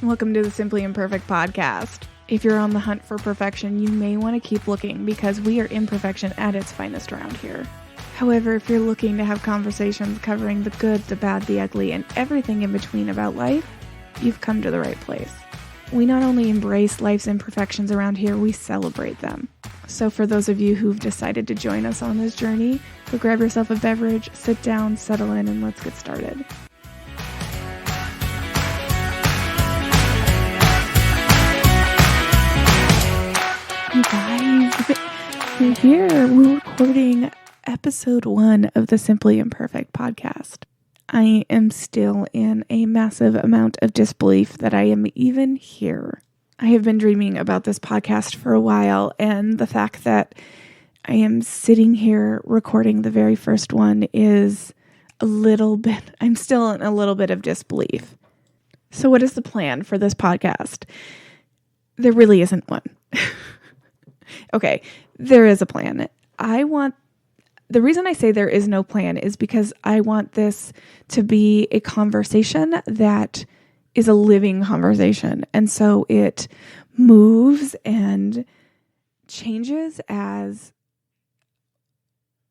Welcome to the Simply Imperfect Podcast. If you're on the hunt for perfection, you may want to keep looking because we are imperfection at its finest around here. However, if you're looking to have conversations covering the good, the bad, the ugly, and everything in between about life, you've come to the right place. We not only embrace life's imperfections around here, we celebrate them. So for those of you who've decided to join us on this journey, go grab yourself a beverage, sit down, settle in, and let's get started. You guys, we're here. We're recording episode 1 of the Simply Imperfect podcast. I am still in a massive amount of disbelief that I am even here. I have been dreaming about this podcast for a while, and the fact that I am sitting here recording the very first one is I'm still in a little bit of disbelief. So what is the plan for this podcast? There really isn't one. Okay, there is a plan. The reason I say there is no plan is because I want this to be a conversation that is a living conversation. And so it moves and changes as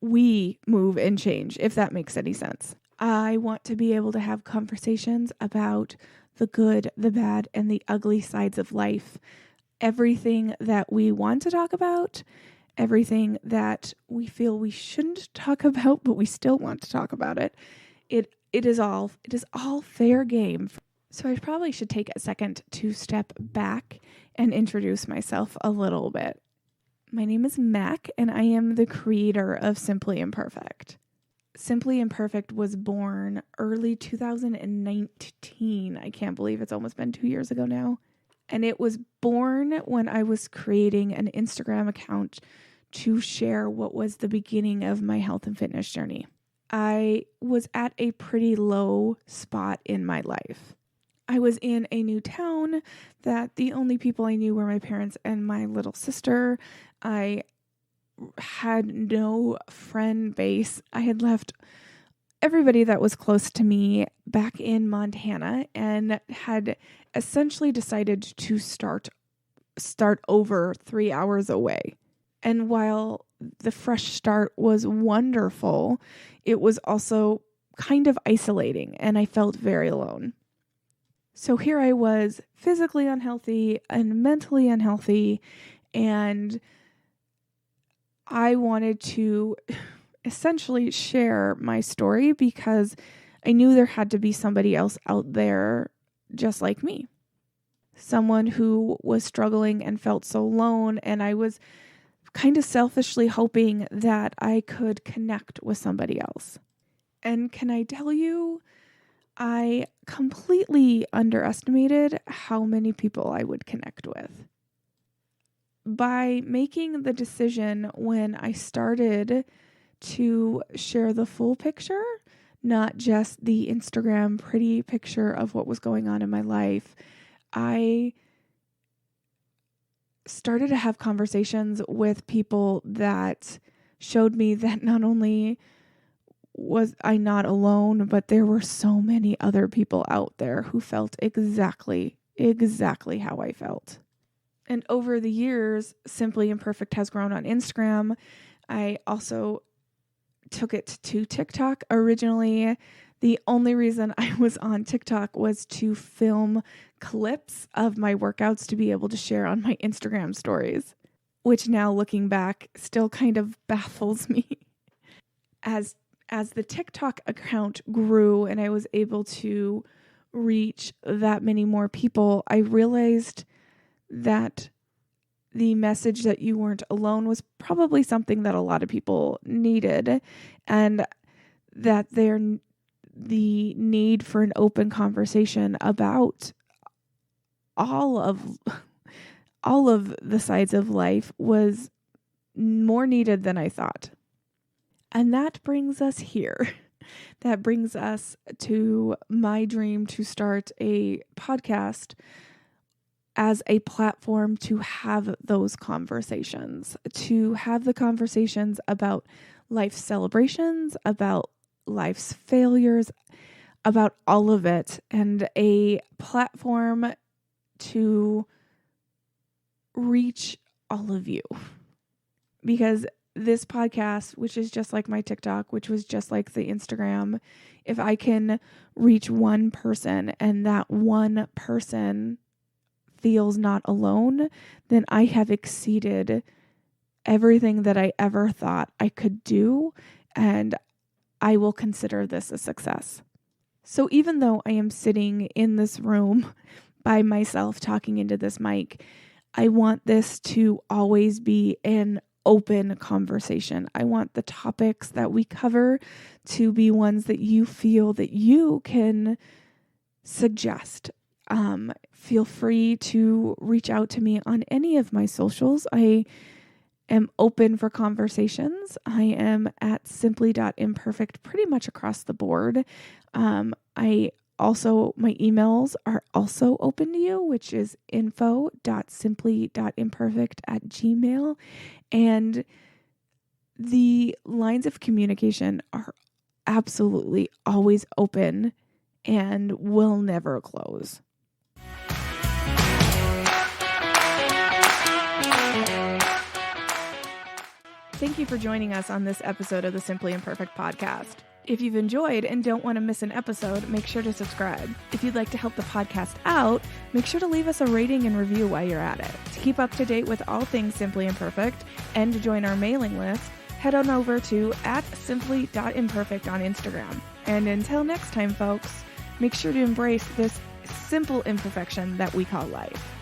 we move and change, if that makes any sense. I want to be able to have conversations about the good, the bad, and the ugly sides of life. Everything that we want to talk about, everything that we feel we shouldn't talk about, but we still want to talk about it. It is all fair game. So I probably should take a second to step back and introduce myself a little bit. My name is Mac, and I am the creator of Simply Imperfect. Simply Imperfect was born early 2019. I can't believe it's almost been 2 years ago now. And it was born when I was creating an Instagram account to share what was the beginning of my health and fitness journey. I was at a pretty low spot in my life. I was in a new town that the only people I knew were my parents and my little sister. I had no friend base. I had left everybody that was close to me back in Montana and had essentially decided to start over 3 hours away. And while the fresh start was wonderful, it was also kind of isolating, and I felt very alone. So here I was, physically unhealthy and mentally unhealthy, and I wanted to essentially share my story because I knew there had to be somebody else out there just like me. Someone who was struggling and felt so alone, and I was kind of selfishly hoping that I could connect with somebody else. And can I tell you, I completely underestimated how many people I would connect with. By making the decision when I started to share the full picture, not just the Instagram pretty picture of what was going on in my life, I started to have conversations with people that showed me that not only was I not alone, but there were so many other people out there who felt exactly how I felt. And over the years, Simply Imperfect has grown on Instagram. I also took it to TikTok. Originally, the only reason I was on TikTok was to film clips of my workouts to be able to share on my Instagram stories, which now looking back still kind of baffles me. As the TikTok account grew and I was able to reach that many more people, I realized that the message that you weren't alone was probably something that a lot of people needed, and that the need for an open conversation about all of the sides of life was more needed than I thought. And that brings us here. That brings us to my dream to start a podcast as a platform to have those conversations, to have the conversations about life's celebrations, about life's failures, about all of it, and a platform to reach all of you, because this podcast, which is just like my TikTok, which was just like the Instagram, if I can reach one person and that one person feels not alone, then I have exceeded everything that I ever thought I could do, and I will consider this a success. So even though I am sitting in this room by myself talking into this mic, I want this to always be an open conversation. I want the topics that we cover to be ones that you feel that you can suggest. Feel free to reach out to me on any of my socials. I am open for conversations. I am at simply.imperfect pretty much across the board. My emails are also open to you, which is info.simply.imperfect@gmail.com. And the lines of communication are absolutely always open and will never close. Thank you for joining us on this episode of the Simply Imperfect Podcast. If you've enjoyed and don't want to miss an episode, make sure to subscribe. If you'd like to help the podcast out, make sure to leave us a rating and review while you're at it. To keep up to date with all things Simply Imperfect and to join our mailing list, head on over to @simply.imperfect on Instagram. And until next time, folks, make sure to embrace this simple imperfection that we call life.